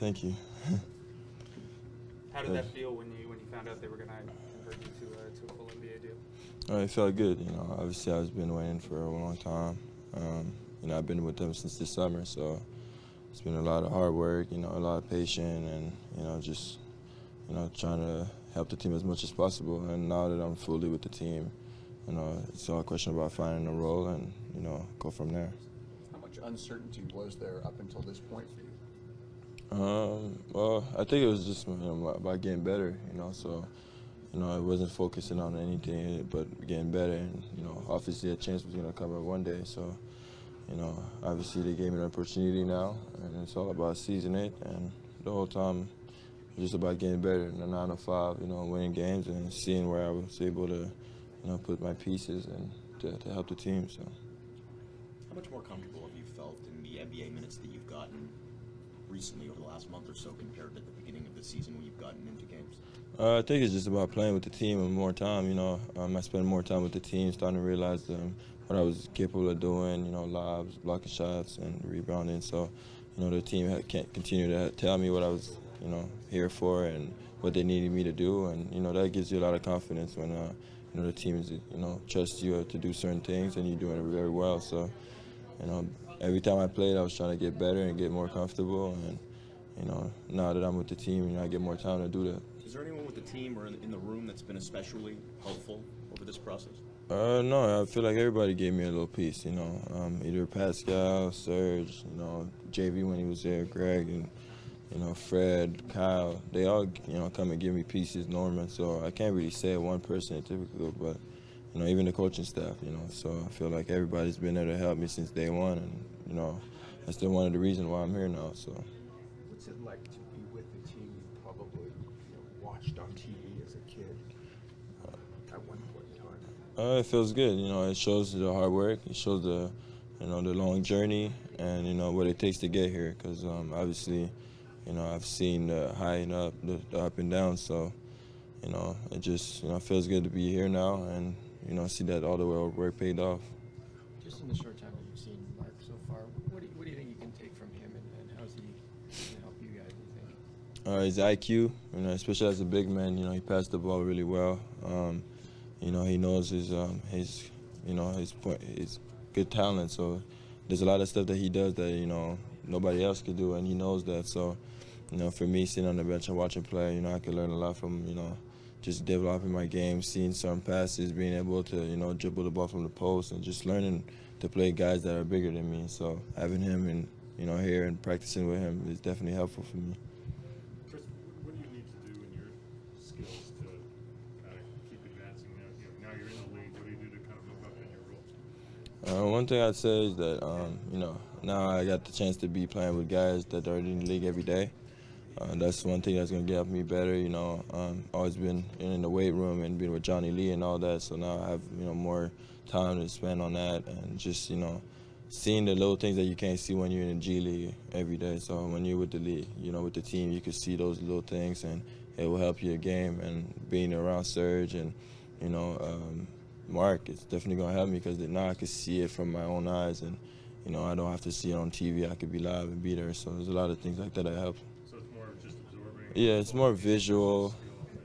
Thank you. How did that feel when you found out they were going to convert you to a full NBA deal? It felt good. Obviously I've been waiting for a long time. I've been with them since this summer, so it's been a lot of hard work, a lot of patience, and just trying to help the team as much as possible. And now that I'm fully with the team, it's all a question about finding a role and go from there. How much uncertainty was there up until this point for you? Well, I think it was just about getting better, so I wasn't focusing on anything but getting better, and obviously a chance was going to come up one day, so obviously they gave me the opportunity now, and it's all about seizing it, and the whole time it's just about getting better in the 9 to 5, winning games and seeing where I was able to put my pieces and to help the team. So how much more comfortable have you felt in the NBA minutes that you've gotten recently over the last month or so compared to the beginning of the season when you've gotten into games? I think it's just about playing with the team and more time. I spend more time with the team, starting to realize what I was capable of doing. Lobs, blocking shots, and rebounding. So, the team can't continue to tell me what I was, here for and what they needed me to do, and that gives you a lot of confidence when the team is, trusts you to do certain things and you're doing it very well. So, every time I played, I was trying to get better and get more comfortable, and now that I'm with the team, I get more time to do that. Is there anyone with the team or in the room that's been especially helpful over this process? No, I feel like everybody gave me a little piece, either Pascal, Serge, JV when he was there, Greg, and Fred, Kyle. They all, come and give me pieces, Norman. So I can't really say one person typically, but even the coaching staff, So I feel like everybody's been there to help me since day one, and that's still one of the reasons why I'm here now. So. What's it like to be with the team you probably watched on TV as a kid at one point in time? It feels good. It shows the hard work. It shows the long journey, and what it takes to get here. Because obviously, I've seen the high and up, the up and down. So, it just feels good to be here now, and see that all the work paid off. Just in the short time that you've seen Marc so far, what do you think you can take from him, and how's he going to help you guys, do you think? His IQ, especially as a big man, he passed the ball really well. He knows his good talent. So there's a lot of stuff that he does that nobody else could do, and he knows that. So for me, sitting on the bench and watching play, I can learn a lot from just developing my game, seeing some passes, being able to dribble the ball from the post, and just learning to play guys that are bigger than me. So having him and here and practicing with him is definitely helpful for me. Chris, what do you need to do in your skills to kind of keep advancing? Now you're in the league. What do you do to kind of move up in your role? One thing I'd say is that now I got the chance to be playing with guys that are in the league every day. That's one thing that's going to get me better. Always been in the weight room and being with Johnny Lee and all that. So now I have more time to spend on that, and just seeing the little things that you can't see when you're in the G League every day. So when you're with the league, with the team, you can see those little things, and it will help your game. And being around Serge and Marc, it's definitely going to help me, because now I can see it from my own eyes, and I don't have to see it on TV. I could be live and be there. So there's a lot of things like that that help. So it's more of just absorbing? Yeah, it's more visual.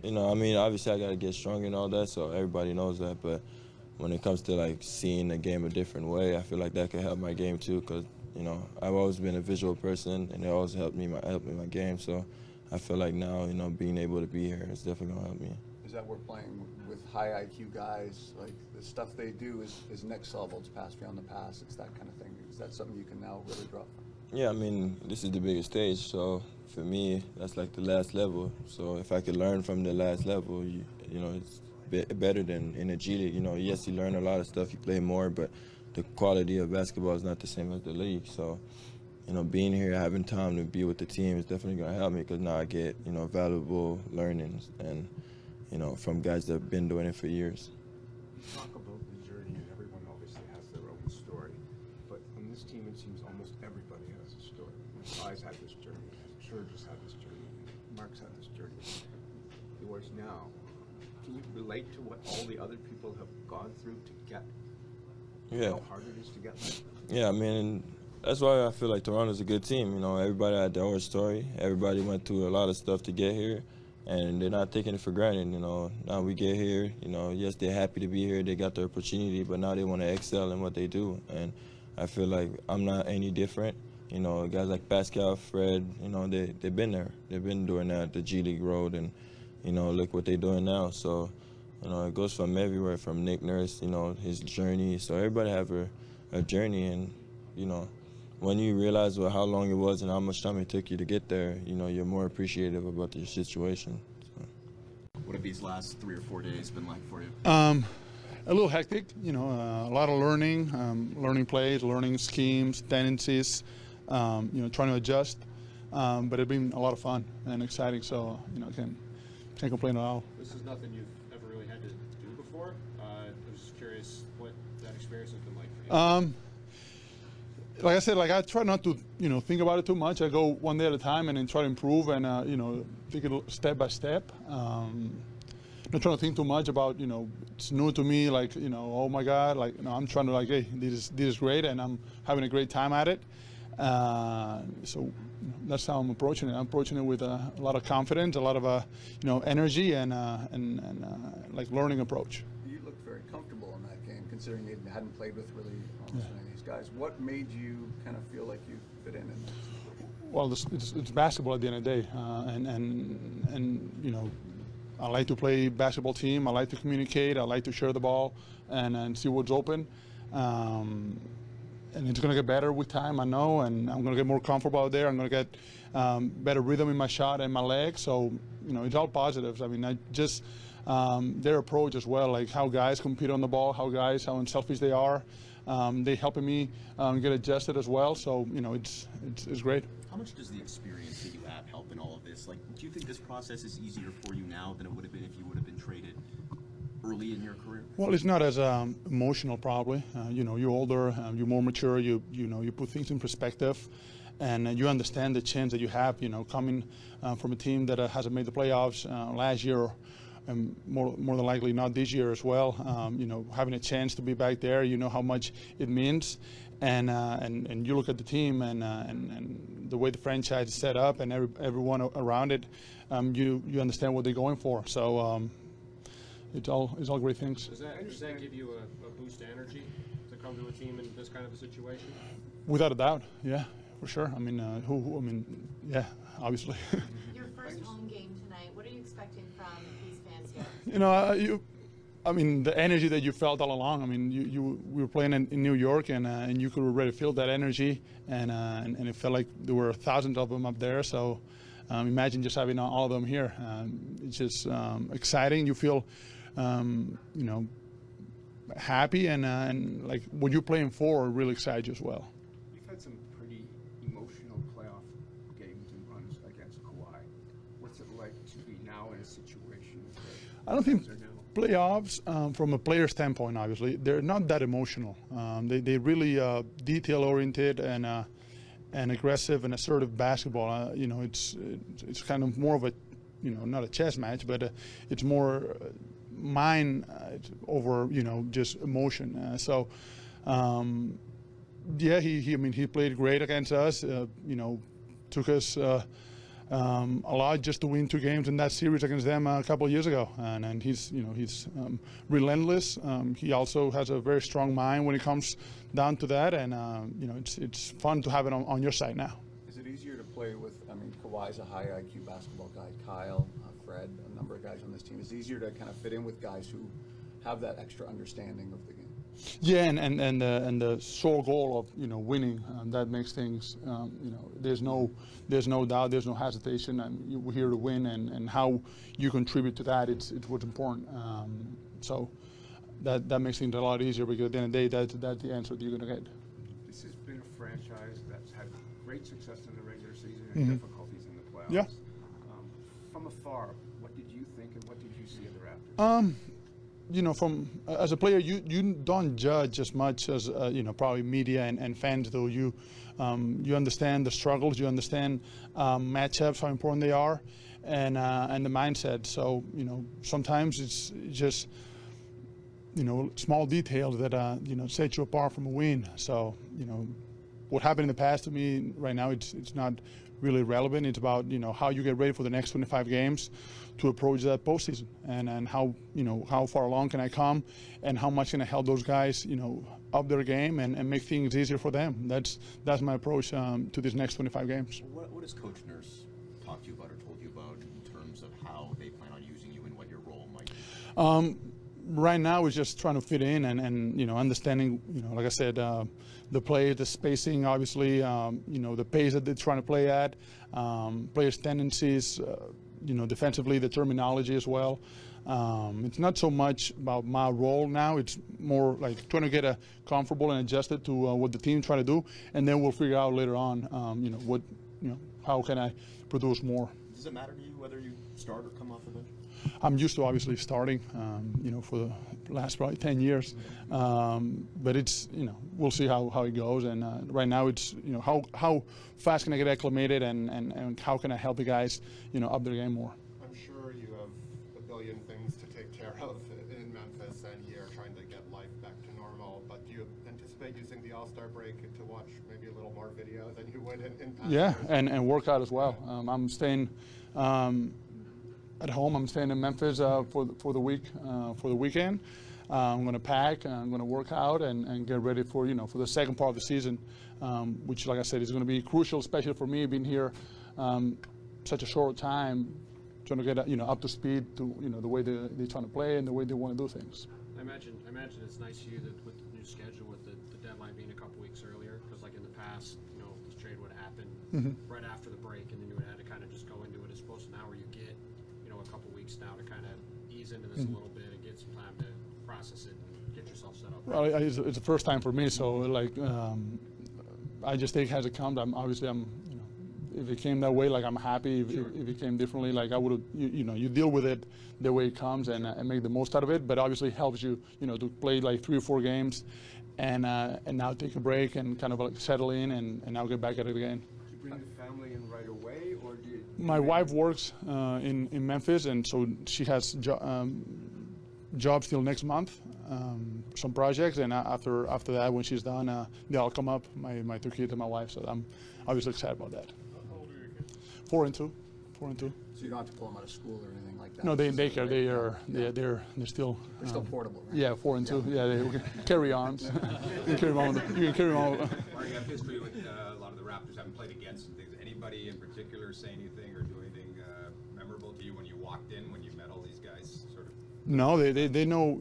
Obviously I got to get stronger and all that, so everybody knows that. But when it comes to like seeing the game a different way, I feel like that could help my game too, because I've always been a visual person, and it always helped me my game. So I feel like now being able to be here is definitely gonna help me. Is that we're playing with high IQ guys, like the stuff they do is next level, it's pass beyond the pass, it's that kind of thing. Is that something you can now really draw from? Yeah, this is the biggest stage, so for me, that's like the last level. So if I could learn from the last level, it's better than in the G League. Yes, you learn a lot of stuff, you play more, but the quality of basketball is not the same as the league. So, being here, having time to be with the team is definitely going to help me, because now I get, valuable learnings and, from guys that have been doing it for years. Talk about the journey, and everyone obviously has their own story. But on this team, it seems almost everybody has a story. I's had this journey, Serge has had this journey, Marc's had this journey. Yours now. Can you relate to what all the other people have gone through to get? Yeah. How hard it is to get there? Yeah, That's why I feel like Toronto's a good team. You know, everybody had their own story. Everybody went through a lot of stuff to get here, and they're not taking it for granted. You know, now we get here. You know, yes, they're happy to be here. They got their opportunity, but now they want to excel in what they do. And I feel like I'm not any different. You know, guys like Pascal, Fred. You know, they've been there. They've been doing that the G League road, and you know, look what they're doing now. So, you know, it goes from everywhere. From Nick Nurse, you know, his journey. So everybody have a journey, and you know, when you realize how long it was and how much time it took you to get there, you know, you're more appreciative about your situation. So. What have these last 3 or 4 days been like for you? A little hectic, you know, a lot of learning, learning plays, learning schemes, tendencies, you know, trying to adjust. But it's been a lot of fun and exciting, so, you know, can't complain at all. This is nothing you've ever really had to do before. I was just curious what that experience has been like for you. Like I said, like I try not to, you know, think about it too much. I go one day at a time and then try to improve and, you know, take it step by step. Not trying to think too much about, you know, it's new to me, like, you know, oh my God, like, you know, I'm trying to like, hey, this is great and I'm having a great time at it. So you know, that's how I'm approaching it. I'm approaching it with a lot of confidence, a lot of, you know, energy and like learning approach. You looked very comfortable in that game, considering you hadn't played with really almost any of these guys. What made you kind of feel like you fit in that? Well, it's basketball at the end of the day, and you know, I like to play basketball team. I like to communicate. I like to share the ball and see what's open. And it's going to get better with time, I know, and I'm going to get more comfortable out there. I'm going to get better rhythm in my shot and my legs. So, you know, it's all positives. I mean, I just their approach as well, like how guys compete on the ball, how unselfish they are. They helping me get adjusted as well. So, you know, it's great. How much does the experience that you have help in all of this? Like, do you think this process is easier for you now than it would have been if you would have been traded early in your career? Well, it's not as emotional, probably. You know, you're older, you're more mature. You know, you put things in perspective, and you understand the chance that you have. You know, coming from a team that hasn't made the playoffs last year, and more than likely not this year as well. You know, having a chance to be back there, you know how much it means. And you look at the team and the way the franchise is set up and everyone around it, you understand what they're going for. So it's all great things. Does that give you a boost of energy to come to a team in this kind of a situation? Without a doubt, yeah, for sure. I mean, yeah, obviously. Your first home game tonight. What are you expecting from these fans here? You know, I mean, the energy that you felt all along. I mean, we were playing in New York, and you could already feel that energy, and it felt like there were thousands of them up there. So imagine just having all of them here. It's just exciting. You feel, you know, happy, and like what you're playing for really excites you as well. You've had some pretty emotional playoff games and runs against Kawhi. What's it like to be now in a situation where I don't think things are now? Playoffs, from a player standpoint, obviously, they're not that emotional. They really detail-oriented and aggressive and assertive basketball. You know, it's kind of more of a, you know, not a chess match, but it's more mind over, you know, just emotion. So, yeah, he played great against us. You know, took us a lot just to win 2 games in that series against them a couple of years ago, and he's relentless. He also has a very strong mind when it comes down to that, and you know, it's fun to have it on your side now. Is it easier to play with? I mean, Kawhi's a high IQ basketball guy. Kyle, Fred, a number of guys on this team. Is it easier to kind of fit in with guys who have that extra understanding of the game? Yeah, and the sole goal of, you know, winning, that makes things, you know, there's no doubt, there's no hesitation, and we're here to win, and how you contribute to that, it's what's important. So that makes things a lot easier, because at the end of the day, that's the answer that you're going to get. This has been a franchise that's had great success in the regular season and difficulties in the playoffs. Yeah. From afar, what did you think and what did you see of the Raptors? You know, as a player, you don't judge as much as you know, probably media and fans do. You understand the struggles, you understand matchups, how important they are, and the mindset. So, you know, sometimes it's just, you know, small details that you know, set you apart from a win. So, you know, what happened in the past to me right now, it's not really relevant. It's about, how you get ready for the next 25 games to approach that postseason, and how, how far along can I come, and how much can I help those guys, up their game and make things easier for them. That's my approach to these next 25 games. What has Coach Nurse talked to you about or told you about in terms of how they plan on using you and what your role might be? Right now, it's just trying to fit in and understanding, like I said, the play, the spacing, obviously, the pace that they're trying to play at, players' tendencies, defensively, the terminology as well. It's not so much about my role now. It's more like trying to get comfortable and adjusted to what the team trying to do, and then we'll figure out later on, how can I produce more. Does it matter to you whether you start or come off the bench? I'm used to obviously starting, for the last probably 10 years. But it's, we'll see how it goes. And right now it's, how fast can I get acclimated and how can I help the guys, up their game more. I'm sure you have a billion things to take care of in Memphis, and you're trying to get life back to normal. But do you anticipate using the All-Star break to watch maybe a little more video than you would in past Yeah, years? and work out as well. I'm staying at home. I'm staying in Memphis for the weekend. I'm going to pack. I'm going to work out and get ready for for the second part of the season, which, like I said, is going to be crucial, especially for me being here such a short time, trying to get up to speed to the way they're trying to play and the way they want to do things. I imagine it's nice for you that with the new schedule, with the deadline being a couple weeks earlier, because like in the past, this trade would happen right after the break, and then you would have to kind of just go into it as opposed to now where you get a couple weeks now to kind of ease into this a little bit and get some time to process it and get yourself set up. Well, it's the first time for me, so I just take it as it comes. If it came that way, I'm happy. If it came differently, I would have, you deal with it the way it comes and make the most out of it. But obviously, it helps you, to play 3 or 4 games, and now take a break and kind of settle in and now get back at it again. Did you bring the family in right away, or do you? My wife works in Memphis, and so she has jobs till next month, some projects, and after that, when she's done, they'll come up, my 2 kids and my wife. So I'm obviously excited about that. How old are your kids? 4 and 2. 4 and 2. So you don't have to pull them out of school or anything like that? No, they It's just daycare. right? They're still. They're still portable, right? Yeah, 4 and 2. Yeah, they carry-ons. You can carry them on. You can carry them on. Marc, you have history with a lot of the Raptors, having played against and things. Anybody in particular say anything or do anything memorable to you when you walked in, when you met all these guys? Sort of. No, they know,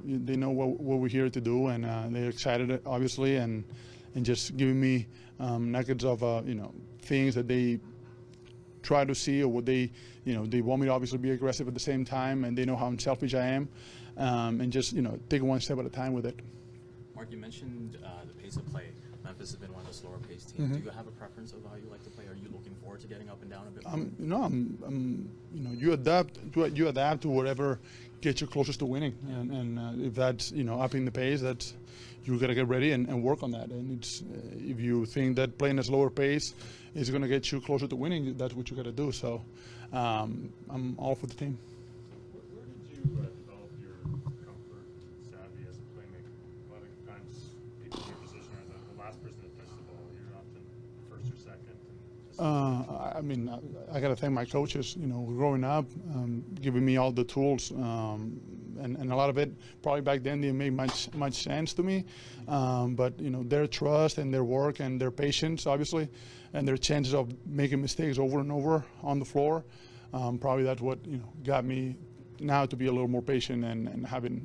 they know what we're here to do, and they're excited, obviously, and just giving me nuggets of things that they try to see, or what they want me to obviously be aggressive at the same time, and they know how unselfish I am, and just take one step at a time with it. Marc, you mentioned the pace of play. Memphis has been one of the slower paced teams. Do you have a preference of how you like to play? Are you looking forward to getting up and down a bit more? You adapt to whatever gets you closest to winning, and if that's upping the pace, that's you got to get ready and work on that. And it's if you think that playing at a slower pace is going to get you closer to winning, that's what you got to do. So I'm all for the team. Where did you develop your comfort savvy as a playmaker? A lot of times people in your position are the last person to touch the ball. You're often first or second. I got to thank my coaches, growing up, giving me all the tools, and a lot of it probably back then didn't make much sense to me. But their trust and their work and their patience, obviously, and their chances of making mistakes over and over on the floor, probably that's what got me now to be a little more patient and having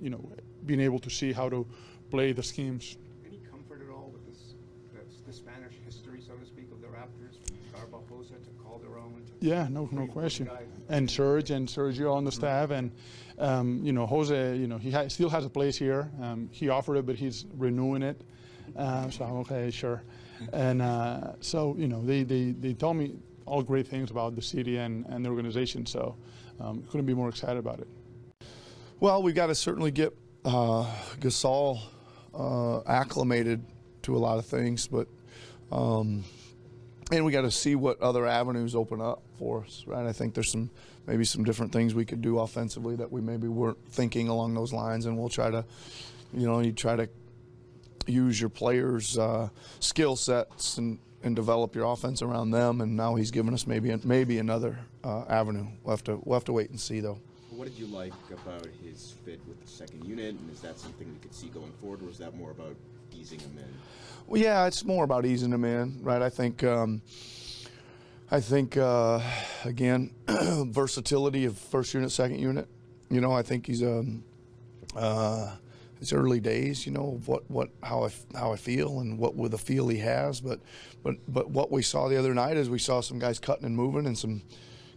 being able to see how to play the schemes. Any comfort at all with the Spanish history, so to speak, of the Raptors, from Garbajosa to Calderon? Yeah, no question. And Serge and Sergio on the staff, and Jose, he still has a place here. He offered it, but he's renewing it. So I'm okay, sure. And so they told me all great things about the city and the organization. So couldn't be more excited about it. Well, we got to certainly get Gasol acclimated to a lot of things, but and we got to see what other avenues open up for us, right? I think there's maybe some different things we could do offensively that we maybe weren't thinking along those lines, and we'll try to, you try to use your players' skill sets and develop your offense around them. And now he's given us maybe another avenue. We'll have to wait and see, though. What did you like about his fit with the second unit, and is that something we could see going forward, or is that more about easing him in? Well, yeah, it's more about easing him in, right? I think again, versatility of first unit, second unit. You know, I think he's it's early days, you know, of how I feel and what with the feel he has. But what we saw the other night is we saw some guys cutting and moving and some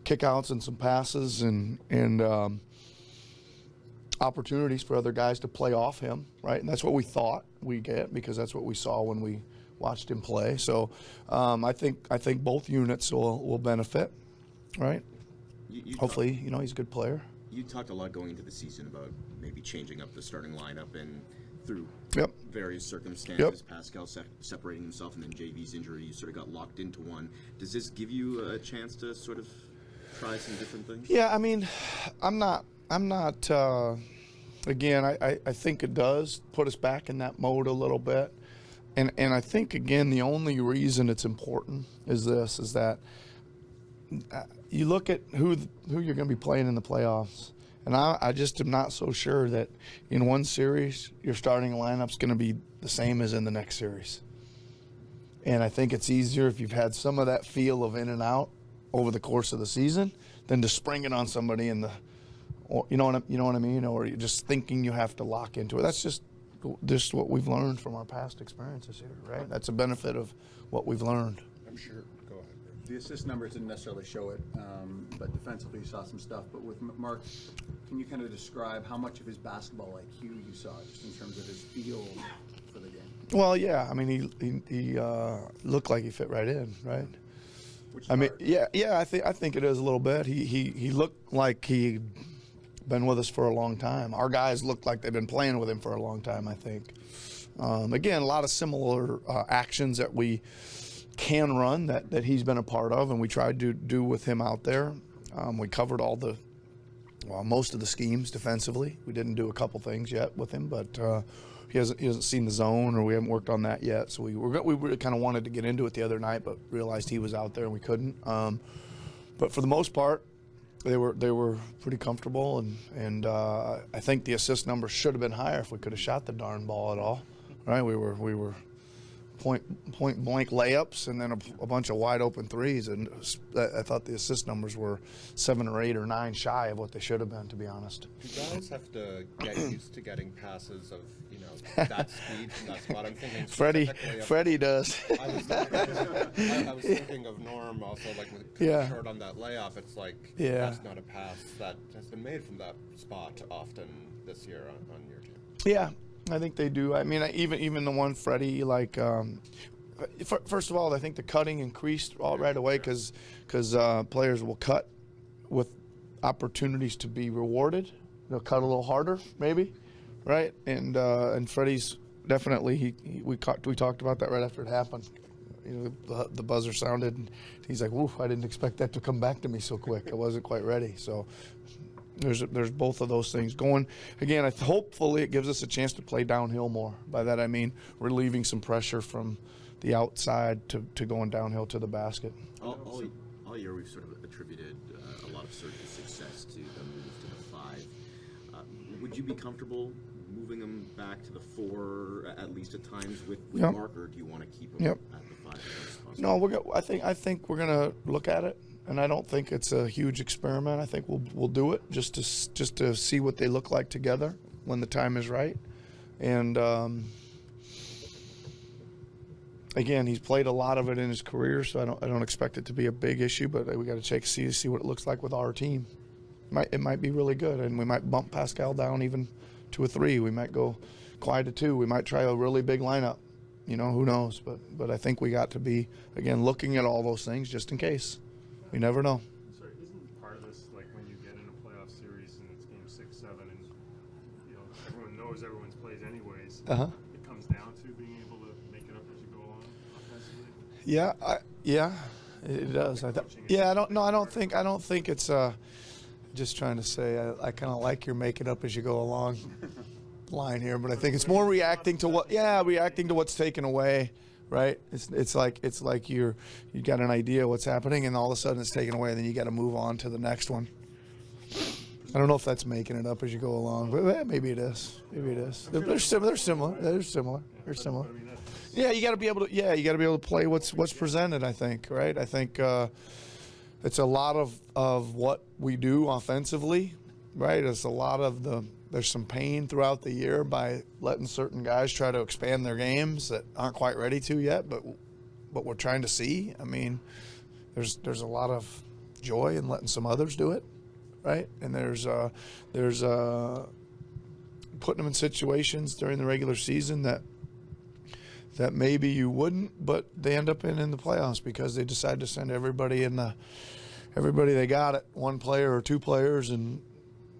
kickouts and some passes and opportunities for other guys to play off him, right? And that's what we thought we get because that's what we saw when we watched him play. So I think both units will benefit, right? Hopefully, you know, he's a good player. You talked a lot going into the season about maybe changing up the starting lineup, and through various circumstances, Pascal separating himself and then JV's injury, you sort of got locked into one. Does this give you a chance to sort of try some different things? Yeah, I mean, I'm not again, I think it does put us back in that mode a little bit. And I think, again, the only reason it's important is that you look at who you're going to be playing in the playoffs, and I just am not so sure that in one series your starting lineup's going to be the same as in the next series. And I think it's easier if you've had some of that feel of in and out over the course of the season than to spring it on somebody in the, or, you know what I mean, or you're just thinking you have to lock into it. That's just what we've learned from our past experiences here, right? That's a benefit of what we've learned. I'm sure. Go ahead. The assist numbers didn't necessarily show it, but defensively you saw some stuff. But with Marc, can you kind of describe how much of his basketball IQ you saw, just in terms of his feel for the game? Well, yeah. I mean, he looked like he fit right in, right? I mean, yeah. I think it is a little bit. He looked like he'd been with us for a long time. Our guys looked like they've been playing with him for a long time, I think. Again, a lot of similar actions that we can run that he's been a part of, and we tried to do with him out there. We covered most of the schemes defensively. We didn't do a couple things yet with him, but he hasn't seen the zone, or we haven't worked on that yet. So we really kind of wanted to get into it the other night, but realized he was out there and we couldn't. But for the most part, they were pretty comfortable, and I think the assist number should have been higher if we could have shot the darn ball at all. Right? We were point blank layups and then a bunch of wide open threes, and I thought the assist numbers were 7 or 8 or 9 shy of what they should have been, to be honest. Do guys have to get used to getting passes of, you know, that speed from that spot? I'm thinking Freddie does. I was thinking of Norm also, like with short on that layup. It's like that's not a pass that has been made from that spot often this year on your team. Yeah. I think they do. I mean, even the one Freddie, like, first of all, I think the cutting increased right away because players will cut with opportunities to be rewarded. They'll cut a little harder, maybe, right? And Freddie's definitely we talked about that right after it happened. You know, the buzzer sounded, and he's like, "Woof! I didn't expect that to come back to me so quick. I wasn't quite ready." So. There's both of those things going. Again, hopefully it gives us a chance to play downhill more. By that I mean relieving some pressure from the outside to going downhill to the basket. All year we've sort of attributed a lot of Serge's success to the move to the 5. Would you be comfortable moving him back to the 4 at least at times with Marc, or do you want to keep him at the 5? No, I think we're gonna look at it. And I don't think it's a huge experiment. I think we'll do it just to see what they look like together when the time is right. And again, he's played a lot of it in his career, so I don't expect it to be a big issue. But we got to check to see what it looks like with our team. It might be really good, and we might bump Pascal down even to a 3. We might go Kawhi to 2. We might try a really big lineup. You know, who knows? But I think we got to be again looking at all those things just in case. We never know. Sorry, isn't part of this like when you get in a playoff series and it's game 6, 7, and you know everyone knows everyone's plays anyways? It comes down to being able to make it up as you go along offensively. It does. I don't think it's just trying to say I kind of like your make it up as you go along. the line here, but I think it's more reacting to what's taken away, right? It's like you got an idea what's happening, and all of a sudden it's taken away, and then you got to move on to the next one. I don't know if that's making it up as you go along, but maybe it is. Maybe it is. They're similar. Yeah, you got to be able to play what's presented. I think, right? I think it's a lot of what we do offensively, right? It's a lot of there's some pain throughout the year by letting certain guys try to expand their games that aren't quite ready to yet, but we're trying to see. I mean, there's a lot of joy in letting some others do it, right? And there's putting them in situations during the regular season that maybe you wouldn't, but they end up in the playoffs because they decide to send everybody they got it, one player or two players, and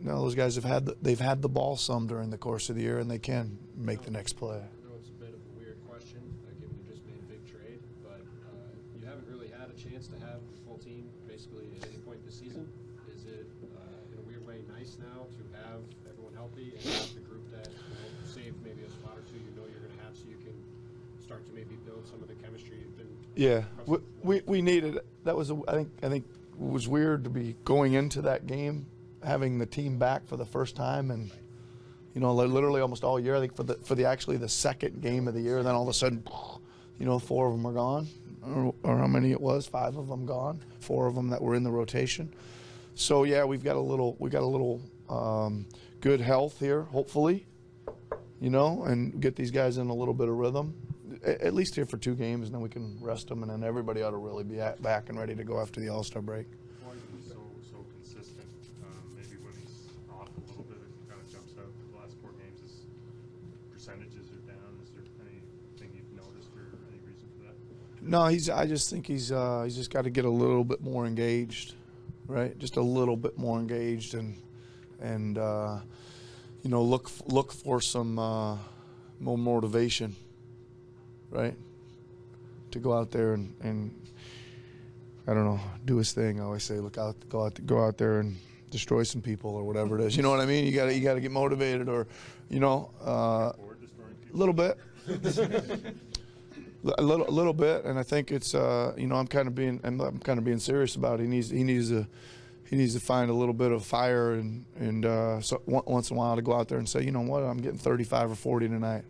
those guys they've had the ball some during the course of the year, and they can make the next play. I know it's a bit of a weird question, given you just made a big trade, but you haven't really had a chance to have the full team basically at any point this season. Is it, in a weird way, nice now to have everyone healthy and have the group that save maybe a spot or two you're going to have, so you can start to maybe build some of the chemistry you've been? Yeah, we needed it. That was I think it was weird to be going into that game having the team back for the first time, and literally almost all year. I think for the actually the second game of the year, and then all of a sudden, 4 of them are gone, or how many it was, 5 of them gone, 4 of them that were in the rotation. So yeah, we got a little good health here, hopefully, and get these guys in a little bit of rhythm, at least here for 2 games, and then we can rest them, and then everybody ought to really be back and ready to go after the All-Star break. Why is he so consistent? Maybe when he's off a little bit, it kind of jumps out. The last 4 games, his percentages are down. Is there anything you've noticed or any reason for that? No, I just think he's just got to get a little bit more engaged, right? Just a little bit more engaged, and look for some more motivation, right? To go out there and I don't know, do his thing. I always say, go out there and destroy some people or whatever it is. You know what I mean? You got to get motivated, or a little bit, a little bit. And I think it's I'm kind of being serious about it. He needs to find a little bit of fire and so once in a while to go out there and say, you know what, I'm getting 35 or 40 tonight.